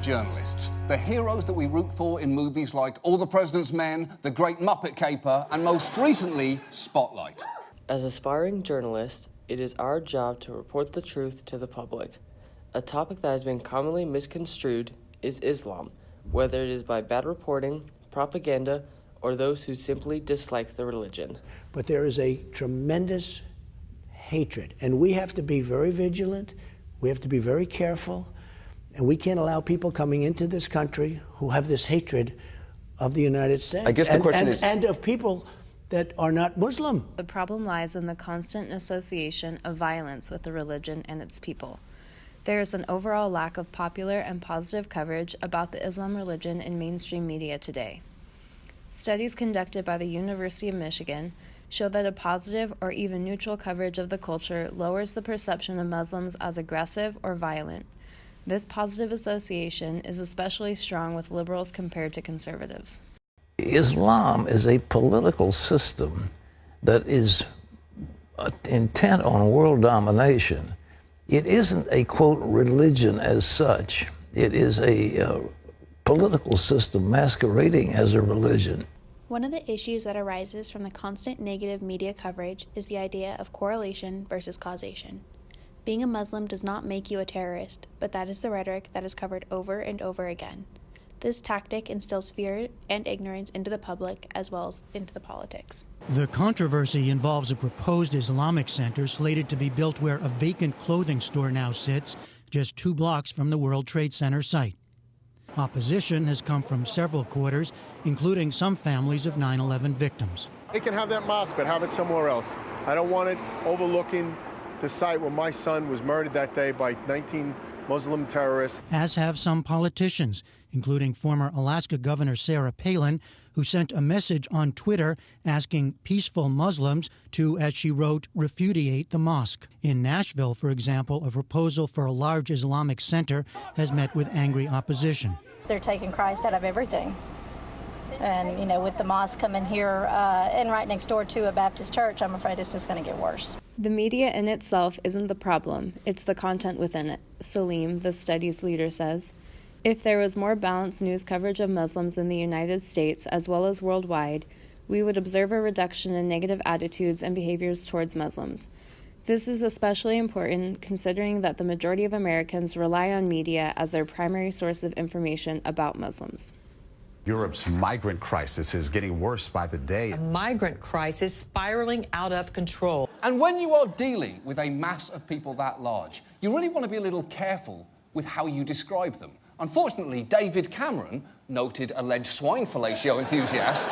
journalists, the heroes that we root for in movies like All the President's Men, The Great Muppet Caper, and most recently, Spotlight. As aspiring journalists, it is our job to report the truth to the public. A topic that has been commonly misconstrued is Islam, whether it is by bad reporting, propaganda, or those who simply dislike the religion. But there is a tremendous hatred, and we have to be very vigilant, we have to be very careful, and we can't allow people coming into this country who have this hatred of the United States. I guess the question is... And of people that are not Muslim. The problem lies in the constant association of violence with the religion and its people. There is an overall lack of popular and positive coverage about the Islam religion in mainstream media today. Studies conducted by the University of Michigan show that a positive or even neutral coverage of the culture lowers the perception of Muslims as aggressive or violent. This positive association is especially strong with liberals compared to conservatives. Islam is a political system that is intent on world domination. It isn't a, quote, religion as such. It is a political system masquerading as a religion. One of the issues that arises from the constant negative media coverage is the idea of correlation versus causation. Being a Muslim does not make you a terrorist, but that is the rhetoric that is covered over and over again. This tactic instills fear and ignorance into the public as well as into the politics. The controversy involves a proposed Islamic center slated to be built where a vacant clothing store now sits, just 2 blocks from the World Trade Center site. Opposition has come from several quarters, including some families of 9/11 victims. They can have that mosque, but have it somewhere else. I don't want it overlooking the site where my son was murdered that day by 19 Muslim terrorists. As have some politicians, including former Alaska Governor Sarah Palin, who sent a message on Twitter asking peaceful Muslims to, as she wrote, repudiate the mosque. In Nashville, for example, a proposal for a large Islamic center has met with angry opposition. They're taking Christ out of everything. And, you know, with the mosque coming here and right next door to a Baptist church, I'm afraid it's just going to get worse. The media in itself isn't the problem, it's the content within it, Salim, the study's leader, says. If there was more balanced news coverage of Muslims in the United States as well as worldwide, we would observe a reduction in negative attitudes and behaviors towards Muslims. This is especially important considering that the majority of Americans rely on media as their primary source of information about Muslims. Europe's migrant crisis is getting worse by the day. A migrant crisis spiraling out of control. And when you are dealing with a mass of people that large, you really want to be a little careful with how you describe them. Unfortunately, David Cameron, noted alleged swine fellatio enthusiast,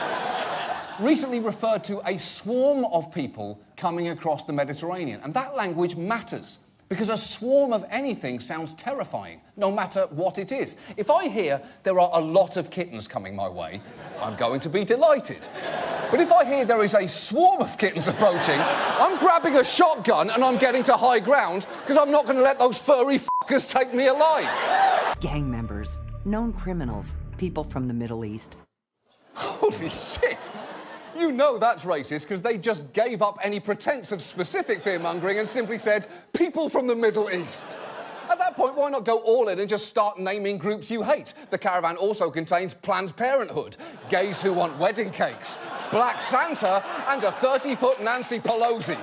recently referred to a swarm of people coming across the Mediterranean. And that language matters, because a swarm of anything sounds terrifying, no matter what it is. If I hear there are a lot of kittens coming my way, I'm going to be delighted. But if I hear there is a swarm of kittens approaching, I'm grabbing a shotgun and I'm getting to high ground, because I'm not going to let those furry fuckers take me alive. Gang members, known criminals, people from the Middle East. Holy shit! You know that's racist because they just gave up any pretense of specific fear-mongering and simply said, people from the Middle East. At that point, why not go all in and just start naming groups you hate? The caravan also contains Planned Parenthood, gays who want wedding cakes, Black Santa, and a 30-foot Nancy Pelosi.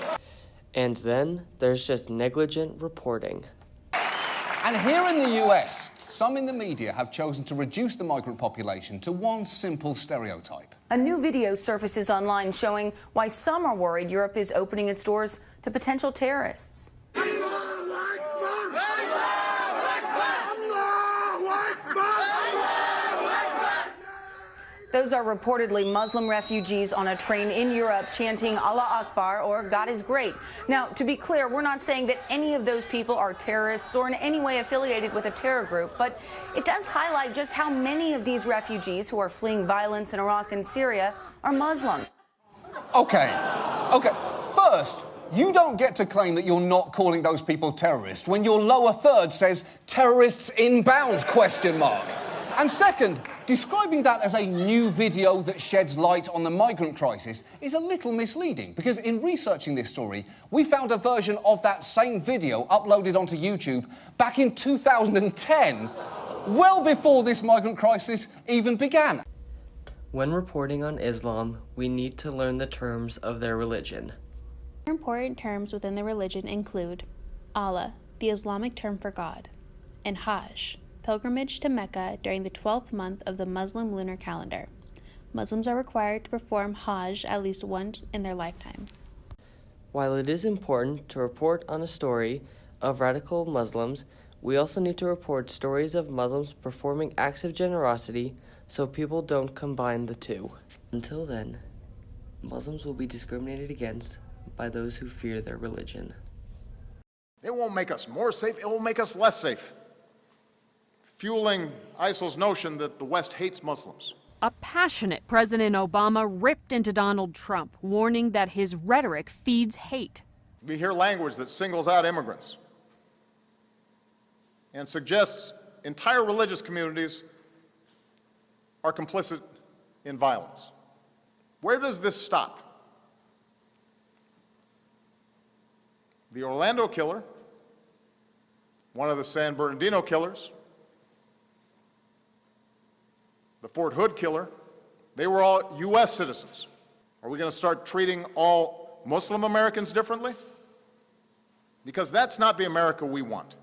And then there's just negligent reporting. And here in the US, some in the media have chosen to reduce the migrant population to one simple stereotype. A new video surfaces online showing why some are worried Europe is opening its doors to potential terrorists. Those are reportedly Muslim refugees on a train in Europe chanting Allah Akbar or God is great. Now, to be clear, we're not saying that any of those people are terrorists or in any way affiliated with a terror group, but it does highlight just how many of these refugees who are fleeing violence in Iraq and Syria are Muslim. Okay. First, you don't get to claim that you're not calling those people terrorists when your lower third says terrorists inbound, ? And second, describing that as a new video that sheds light on the migrant crisis is a little misleading, because in researching this story, we found a version of that same video uploaded onto YouTube back in 2010 well before this migrant crisis even began. When reporting on Islam, we need to learn the terms of their religion. Important terms within the religion include Allah, the Islamic term for God, and Hajj, pilgrimage to Mecca during the 12th month of the Muslim lunar calendar. Muslims are required to perform Hajj at least once in their lifetime. While it is important to report on a story of radical Muslims, we also need to report stories of Muslims performing acts of generosity so people don't combine the two. Until then, Muslims will be discriminated against by those who fear their religion. It won't make us more safe, it will make us less safe, fueling ISIL's notion that the West hates Muslims. A passionate President Obama ripped into Donald Trump, warning that his rhetoric feeds hate. We hear language that singles out immigrants and suggests entire religious communities are complicit in violence. Where does this stop? The Orlando killer, one of the San Bernardino killers, the Fort Hood killer, they were all U.S. citizens. Are we going to start treating all Muslim Americans differently? Because that's not the America we want.